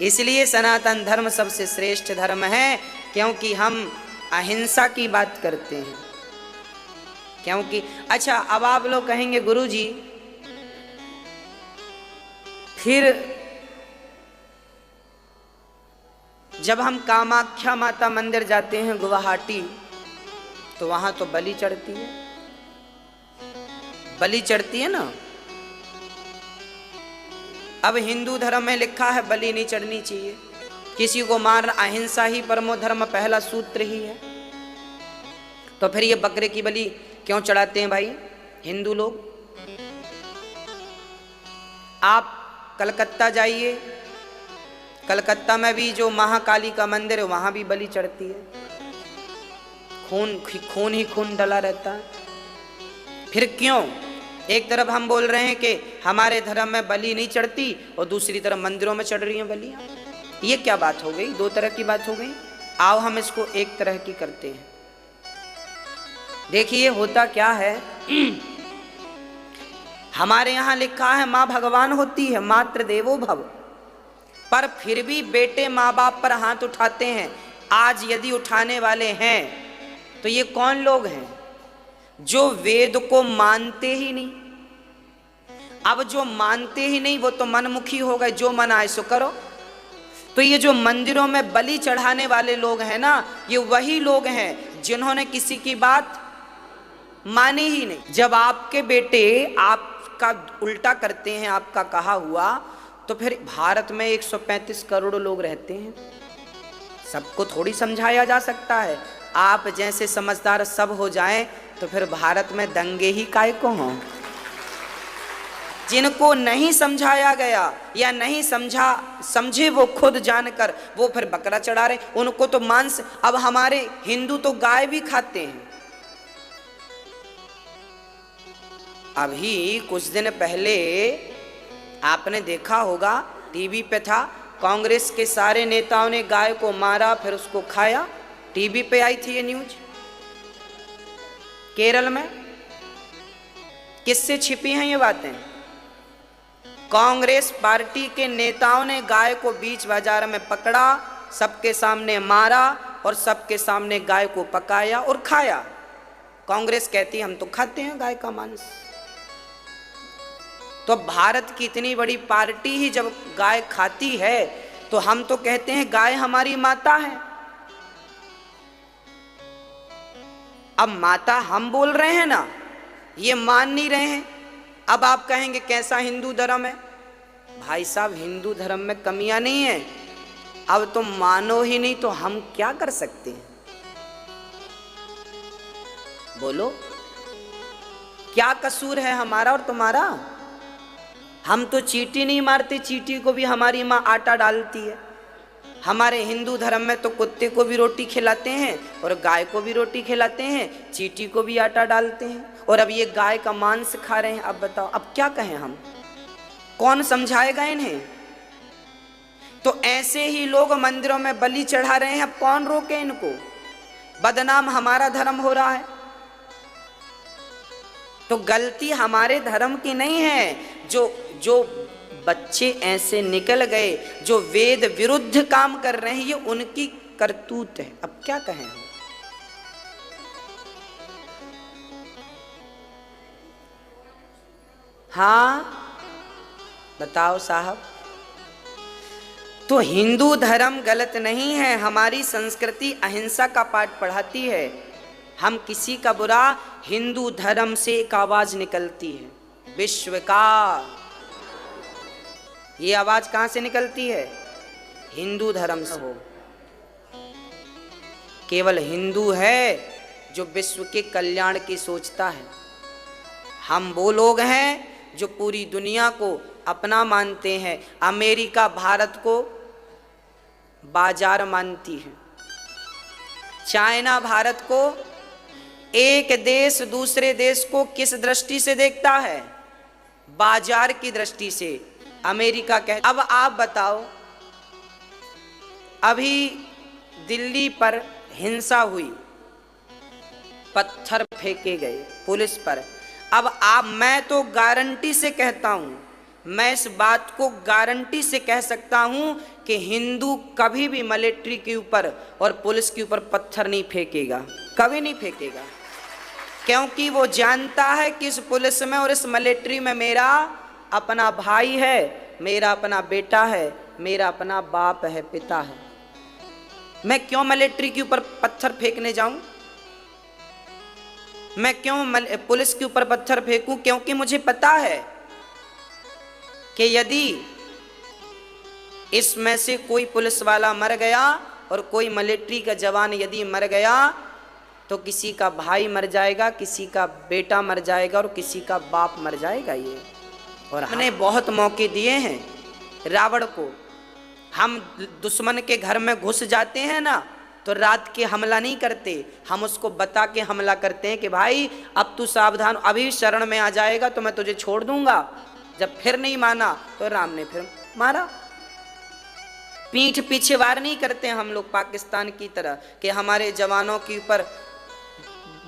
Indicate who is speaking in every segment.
Speaker 1: इसलिए सनातन धर्म सबसे श्रेष्ठ धर्म है, क्योंकि हम अहिंसा की बात करते हैं। क्योंकि अच्छा, अब आप लोग कहेंगे गुरुजी फिर जब हम कामाख्या माता मंदिर जाते हैं गुवाहाटी, तो वहां तो बलि चढ़ती है, बलि चढ़ती है ना। अब हिंदू धर्म में लिखा है बलि नहीं चढ़नी चाहिए, किसी को मार, अहिंसा ही परमो धर्म, पहला सूत्र ही है। तो फिर ये बकरे की बलि क्यों चढ़ाते हैं भाई हिंदू लोग? आप कलकत्ता जाइए, कलकत्ता में भी जो महाकाली का मंदिर है वहां भी बलि चढ़ती है, खून ही खून डला रहता है। फिर क्यों? एक तरफ हम बोल रहे हैं कि हमारे धर्म में बलि नहीं चढ़ती और दूसरी तरफ मंदिरों में चढ़ रही हैं बलियां। ये क्या बात हो गई? दो तरह की बात हो गई। आओ हम इसको एक तरह की करते हैं। देखिए होता क्या है, हमारे यहां लिखा है मां भगवान होती है, मातृ देवो भव, पर फिर भी बेटे माँ बाप पर हाथ उठाते हैं। आज यदि उठाने वाले हैं तो ये कौन लोग हैं? जो वेद को मानते ही नहीं। अब जो मानते ही नहीं वो तो मनमुखी हो गए, जो मन आए सो करो। तो ये जो मंदिरों में बलि चढ़ाने वाले लोग हैं ना, ये वही लोग हैं जिन्होंने किसी की बात मानी ही नहीं। जब आपके बेटे आपका उल्टा करते हैं, आपका कहा हुआ, तो फिर भारत में 135 करोड़ लोग रहते हैं, सबको थोड़ी समझाया जा सकता है। आप जैसे समझदार सब हो जाएं तो फिर भारत में दंगे ही काय को हों। जिनको नहीं समझाया गया या नहीं समझे वो खुद जानकर वो फिर बकरा चढ़ा रहे, उनको तो मांस। अब हमारे हिंदू तो गाय भी खाते हैं। अभी कुछ दिन पहले आपने देखा होगा, टीवी पे था, कांग्रेस के सारे नेताओं ने गाय को मारा फिर उसको खाया। टीवी पे आई थी ये न्यूज। केरल में किससे छिपी हैं ये बातें? कांग्रेस पार्टी के नेताओं ने गाय को बीच बाजार में पकड़ा, सबके सामने मारा और सबके सामने गाय को पकाया और खाया। कांग्रेस कहती है हम तो खाते हैं गाय का मांस। तो भारत की इतनी बड़ी पार्टी ही जब गाय खाती है तो हम तो कहते हैं गाय हमारी माता है। अब माता हम बोल रहे हैं ना, ये मान नहीं रहे हैं। अब आप कहेंगे कैसा हिंदू धर्म है? भाई साहब हिंदू धर्म में कमियां नहीं है। अब तुम मानो ही नहीं तो हम क्या कर सकते हैं? बोलो क्या कसूर है हमारा और तुम्हारा? हम तो चींटी नहीं मारते, चींटी को भी हमारी माँ आटा डालती है। हमारे हिंदू धर्म में तो कुत्ते को भी रोटी खिलाते हैं और गाय को भी रोटी खिलाते हैं, चींटी को भी आटा डालते हैं, और अब ये गाय का मांस खा रहे हैं। अब बताओ अब क्या कहें हम? कौन समझाएगा इन्हें? तो ऐसे ही लोग मंदिरों में बलि चढ़ा रहे हैं, अब कौन रोके इनको? बदनाम हमारा धर्म हो रहा है। तो गलती हमारे धर्म की नहीं है। जो बच्चे ऐसे निकल गए जो वेद विरुद्ध काम कर रहे हैं, ये उनकी करतूत है। अब क्या कहें हम? हाँ बताओ साहब। तो हिंदू धर्म गलत नहीं है, हमारी संस्कृति अहिंसा का पाठ पढ़ाती है। हम किसी का बुरा, हिंदू धर्म से एक आवाज निकलती है, विश्व का। ये आवाज कहां से निकलती है? हिंदू धर्म से। हो केवल हिंदू है जो विश्व के कल्याण की सोचता है। हम वो लोग हैं जो पूरी दुनिया को अपना मानते हैं। अमेरिका भारत को बाजार मानती है, चाइना भारत को, एक देश दूसरे देश को किस दृष्टि से देखता है? बाजार की दृष्टि से। अमेरिका कह, अब आप बताओ, अभी दिल्ली पर हिंसा हुई, पत्थर फेंके गए पुलिस पर। अब मैं तो गारंटी से कहता हूं मैं इस बात को गारंटी से कह सकता हूं कि हिंदू कभी भी मिलिट्री के ऊपर और पुलिस के ऊपर पत्थर नहीं फेंकेगा, कभी नहीं फेंकेगा, क्योंकि वो जानता है कि इस पुलिस में और इस मिलिट्री में मेरा अपना भाई है, मेरा अपना बेटा है, मेरा अपना बाप है, पिता है। मैं क्यों मिलिट्री के ऊपर पत्थर फेंकने जाऊं? मैं क्यों पुलिस के ऊपर पत्थर फेंकूं? क्योंकि मुझे पता है कि यदि इसमें से कोई पुलिस वाला मर गया और कोई मिलिट्री का जवान यदि मर गया तो किसी का भाई मर जाएगा, किसी का बेटा मर जाएगा और किसी का बाप मर जाएगा। ये और हमने बहुत मौके दिए हैं रावण को। हम दुश्मन के घर में घुस जाते हैं ना तो रात के हमला नहीं करते, हम उसको बता के हमला करते हैं कि भाई अब तू सावधान, अभी शरण में आ जाएगा तो मैं तुझे छोड़ दूंगा। जब फिर नहीं माना तो राम ने फिर मारा। पीठ पीछे वार नहीं करते हम लोग पाकिस्तान की तरह कि हमारे जवानों के ऊपर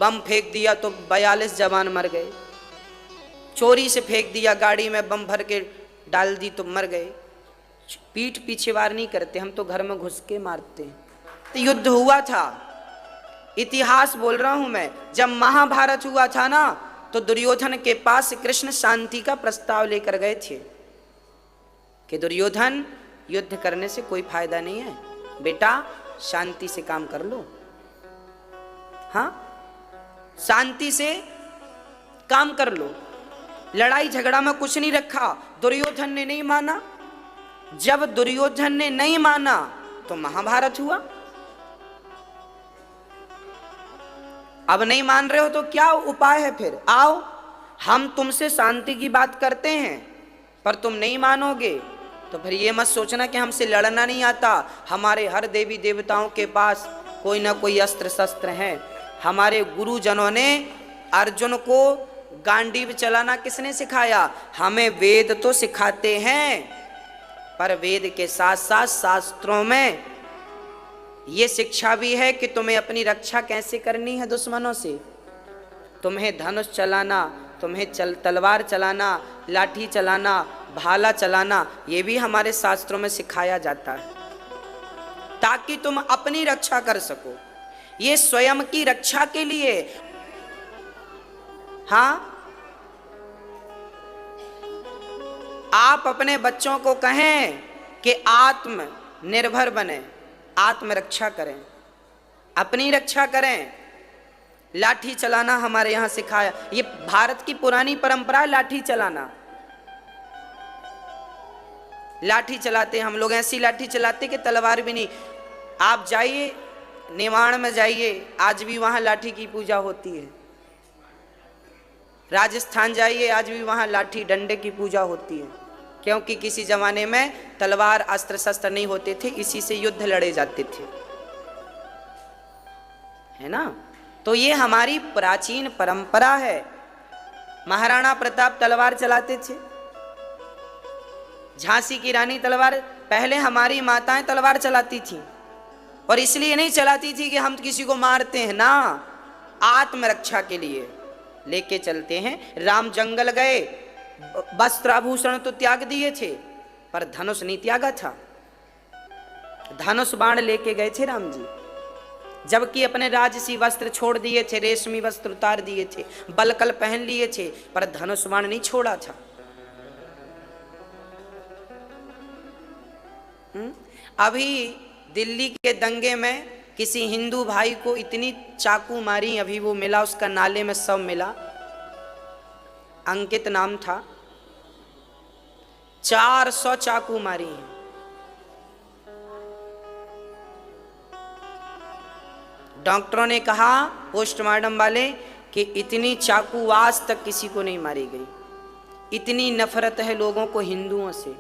Speaker 1: बम फेंक दिया तो 42 जवान मर गए, चोरी से फेंक दिया, गाड़ी में बम भर के डाल दी तो मर गए। पीठ पीछे वार नहीं करते, हम तो घर में घुस के मारते हैं। तो युद्ध हुआ था, इतिहास बोल रहा हूं मैं। जब महाभारत हुआ था ना तो दुर्योधन के पास कृष्ण शांति का प्रस्ताव लेकर गए थे कि दुर्योधन युद्ध करने से कोई फायदा नहीं है, बेटा शांति से काम कर लो। हाँ, शांति से काम कर लो, लड़ाई झगड़ा में कुछ नहीं रखा। दुर्योधन ने नहीं माना। जब दुर्योधन ने नहीं माना तो महाभारत हुआ। अब नहीं मान रहे हो तो क्या उपाय है फिर? आओ, हम तुमसे शांति की बात करते हैं पर तुम नहीं मानोगे तो फिर ये मत सोचना कि हमसे लड़ना नहीं आता। हमारे हर देवी देवताओं के पास कोई ना कोई अस्त्र शस्त्र है। हमारे गुरुजनों ने अर्जुन को गांडीव चलाना किसने सिखाया? हमें वेद तो सिखाते हैं पर वेद के साथ साथ शास्त्रों में ये शिक्षा भी है कि तुम्हें अपनी रक्षा कैसे करनी है दुश्मनों से। तुम्हें धनुष चलाना, तुम्हें तलवार चलाना, लाठी चलाना, भाला चलाना, ये भी हमारे शास्त्रों में सिखाया जाता है ताकि तुम अपनी रक्षा कर सको। ये स्वयं की रक्षा के लिए। हाँ, आप अपने बच्चों को कहें कि आत्मनिर्भर बने, आत्मरक्षा करें, अपनी रक्षा करें। लाठी चलाना हमारे यहां सिखाया, ये भारत की पुरानी परंपरा है लाठी चलाना। लाठी चलाते हम लोग, ऐसी लाठी चलाते कि तलवार भी नहीं। आप जाइए निवाण में जाइए, आज भी वहां लाठी की पूजा होती है। राजस्थान जाइए, आज भी वहां लाठी डंडे की पूजा होती है, क्योंकि किसी जमाने में तलवार अस्त्र शस्त्र नहीं होते थे, इसी से युद्ध लड़े जाते थे, है ना। तो ये हमारी प्राचीन परंपरा है। महाराणा प्रताप तलवार चलाते थे, झांसी की रानी तलवार, पहले हमारी माताएं तलवार चलाती थी और इसलिए नहीं चलाती थी कि हम किसी को मारते हैं ना, आत्मरक्षा के लिए लेके चलते हैं। राम जंगल गए, वस्त्र आभूषण तो त्याग दिए थे पर धनुष नहीं त्यागा था। धनुष बाण लेके गए थे राम जी, जबकि अपने राजसी वस्त्र छोड़ दिए थे, रेशमी वस्त्र उतार दिए थे, बलकल पहन लिए थे, पर धनुष बाण नहीं छोड़ा था। अभी दिल्ली के दंगे में किसी हिंदू भाई को इतनी चाकू मारी, अभी वो मिला, उसका नाले में शव मिला, अंकित नाम था। 400 चाकू मारी हैं। डॉक्टरों ने कहा, पोस्टमार्टम वाले, कि इतनी चाकू आज तक किसी को नहीं मारी गई। इतनी नफरत है लोगों को हिंदुओं से।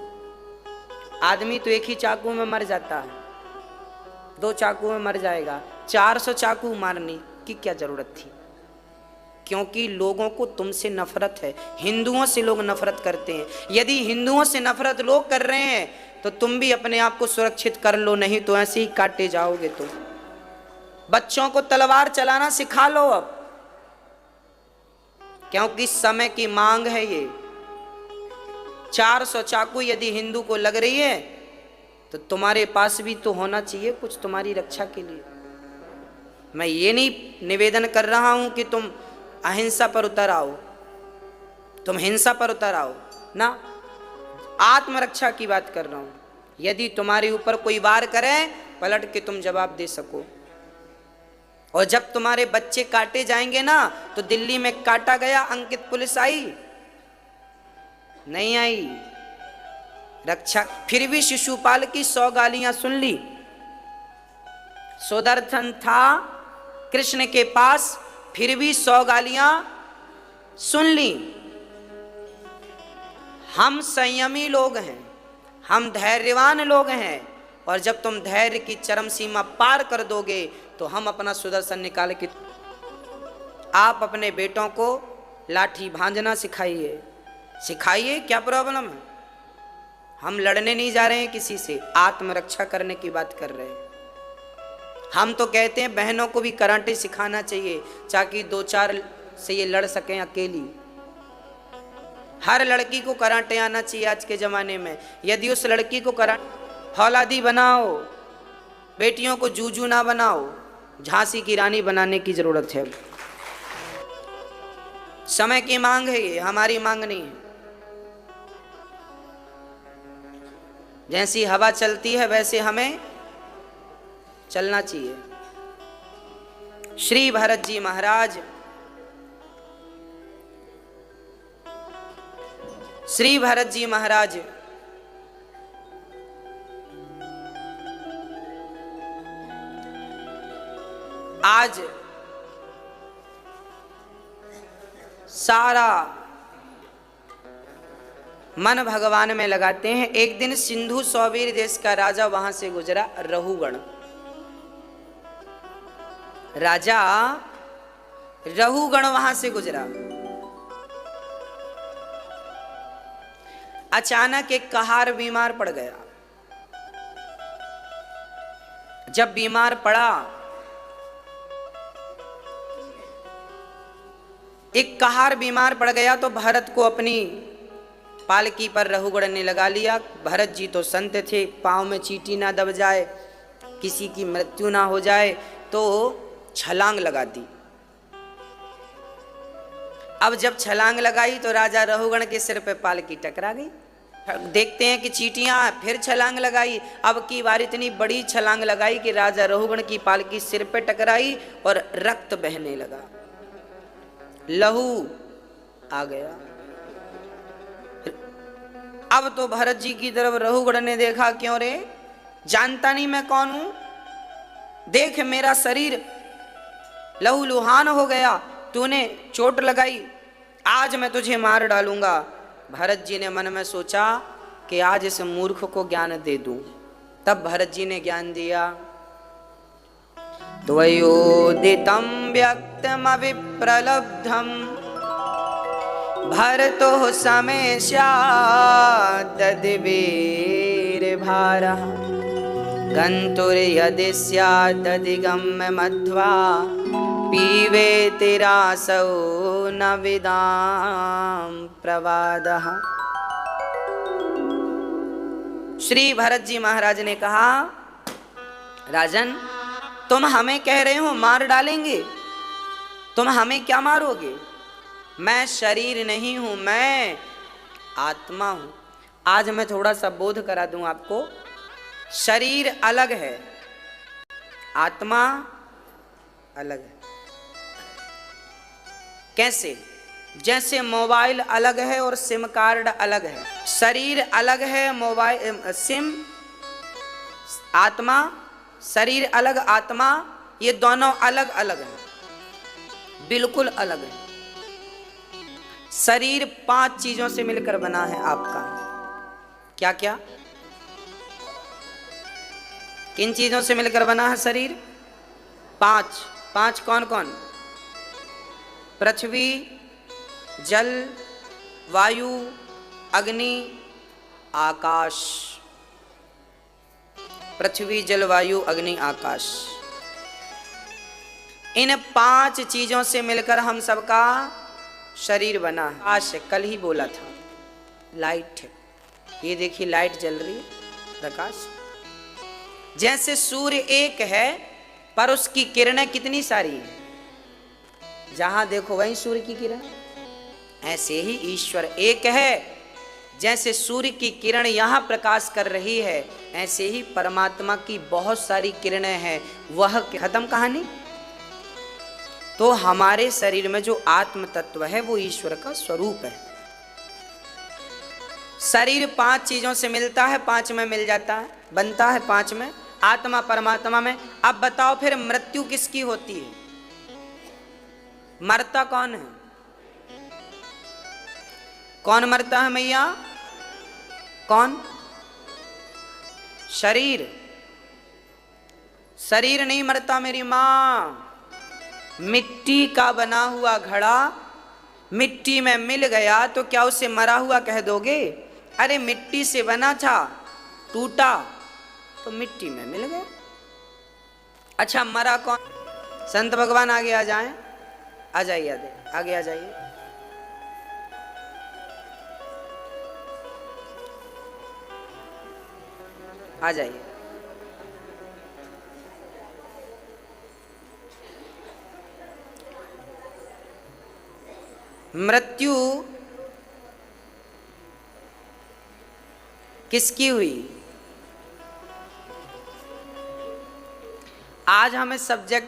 Speaker 1: आदमी तो एक ही चाकू में मर जाता है, 2 चाकू में मर जाएगा, 400 चाकू मारने की क्या जरूरत थी? क्योंकि लोगों को तुमसे नफरत है, हिंदुओं से लोग नफरत करते हैं। यदि हिंदुओं से नफरत लोग कर रहे हैं तो तुम भी अपने आप को सुरक्षित कर लो, नहीं तो ऐसे ही काटे जाओगे। तुम बच्चों को तलवार चलाना सिखा लो अब, क्योंकि समय की मांग है ये। 400 चाकू यदि हिंदू को लग रही है तो तुम्हारे पास भी तो होना चाहिए कुछ तुम्हारी रक्षा के लिए। मैं ये नहीं निवेदन कर रहा हूं कि तुम अहिंसा पर उतर आओ, तुम हिंसा पर उतर आओ ना, आत्मरक्षा की बात कर रहा हूं। यदि तुम्हारे ऊपर कोई वार करे पलट के तुम जवाब दे सको। और जब तुम्हारे बच्चे काटे जाएंगे ना, तो दिल्ली में काटा गया अंकित पुलिस आई नहीं आई रक्षा, फिर भी शिशुपाल की 100 गालियां सुन ली। सुदर्शन था कृष्ण के पास, फिर भी 100 गालियां सुन ली। हम संयमी लोग हैं, हम धैर्यवान लोग हैं, और जब तुम धैर्य की चरम सीमा पार कर दोगे तो हम अपना सुदर्शन निकाल के, आप अपने बेटों को लाठी भांजना सिखाइए, सिखाइए, क्या प्रॉब्लम है? हम लड़ने नहीं जा रहे हैं किसी से, आत्मरक्षा करने की बात कर रहे हैं। हम तो कहते हैं बहनों को भी कराटे सिखाना चाहिए ताकि 2-4 से ये लड़ सकें अकेली। हर लड़की को कराटे आना चाहिए आज के ज़माने में। यदि उस लड़की को फौलादी बनाओ, बेटियों को जूजू ना बनाओ, झांसी की रानी बनाने की ज़रूरत है। समय की मांग है ये, हमारी मांग नहीं है। जैसी हवा चलती है वैसे हमें चलना चाहिए। श्री भरत जी महाराज, श्री भरत जी महाराज आज सारा मन भगवान में लगाते हैं। एक दिन सिंधु सौवीर देश का राजा वहां से गुजरा, रहुगण राजा रहुगण वहां से गुजरा। अचानक एक कहार बीमार पड़ गया। जब बीमार पड़ा, एक कहार बीमार पड़ गया तो भरत को अपनी पालकी पर रहुगण ने लगा लिया। भरत जी तो संत थे, पांव में चींटी ना दब जाए, किसी की मृत्यु ना हो जाए, तो छलांग लगा दी। अब जब छलांग लगाई तो राजा रहुगण के सिर पे पालकी टकरा गई। देखते हैं कि चींटियां फिर छलांग लगाई। अब की बार इतनी बड़ी छलांग लगाई कि राजा रहुगण की पालकी सिर पे टकराई और रक्त बहने लगा, लहू आ गया। अब तो भरत जी की तरफ रहुगण ने देखा, क्यों रे, जानता नहीं मैं कौन हूं? देख मेरा शरीर लहू लुहान हो गया, तूने चोट लगाई, आज मैं तुझे मार डालूंगा। भरत जी ने मन में सोचा कि आज इस मूर्ख को ज्ञान दे दूं। तब भरत जी ने ज्ञान दिया। त्वयोदितं व्यक्तमविप्रलब्धं भरतो समे स्याददिवीरभारः गन्तुर्यदि स्यादधिगम्य मध्वा पीवेति रासौ न विदां प्रवादः। श्री भरत जी महाराज ने कहा, राजन, तुम हमें कह रहे हो मार डालेंगे, तुम हमें क्या मारोगे? मैं शरीर नहीं हूं, मैं आत्मा हूं। आज मैं थोड़ा सा बोध करा दूं आपको। शरीर अलग है, आत्मा अलग है। कैसे? जैसे मोबाइल अलग है और सिम कार्ड अलग है, शरीर अलग है, मोबाइल सिम, आत्मा, शरीर अलग, आत्मा, ये दोनों अलग अलग हैं, बिल्कुल अलग है। शरीर 5 चीजों से मिलकर बना है आपका। क्या क्या? किन चीजों से मिलकर बना है शरीर? 5 कौन कौन? पृथ्वी, जल, वायु, अग्नि, आकाश। पृथ्वी, जल, वायु, अग्नि, आकाश। इन 5 चीजों से मिलकर हम सबका शरीर बना है। आज कल ही बोला था, लाइट है। ये देखिए लाइट जल रही है, प्रकाश। जैसे सूर्य एक है पर उसकी किरणें कितनी सारी हैं, जहां देखो वहीं सूर्य की किरण। ऐसे ही ईश्वर एक है, जैसे सूर्य की किरण यहां प्रकाश कर रही है, ऐसे ही परमात्मा की बहुत सारी किरणें हैं। वह खत्म कहानी। तो हमारे शरीर में जो आत्म तत्व है वो ईश्वर का स्वरूप है। शरीर 5 चीजों से मिलता है, 5 में मिल जाता है, बनता है 5 में, आत्मा परमात्मा में। अब बताओ फिर मृत्यु किसकी होती है? मरता कौन है? कौन मरता है मैया? कौन? शरीर। शरीर नहीं मरता मेरी मां। मिट्टी का बना हुआ घड़ा मिट्टी में मिल गया तो क्या उसे मरा हुआ कह दोगे? अरे मिट्टी से बना था, टूटा तो मिट्टी में मिल गया। अच्छा मरा कौन? संत भगवान आगे आ जाएं, आ जाइए, आगे आ जाइए। आ जाइए। मृत्यु किसकी हुई? आज हमें सब्जेक्ट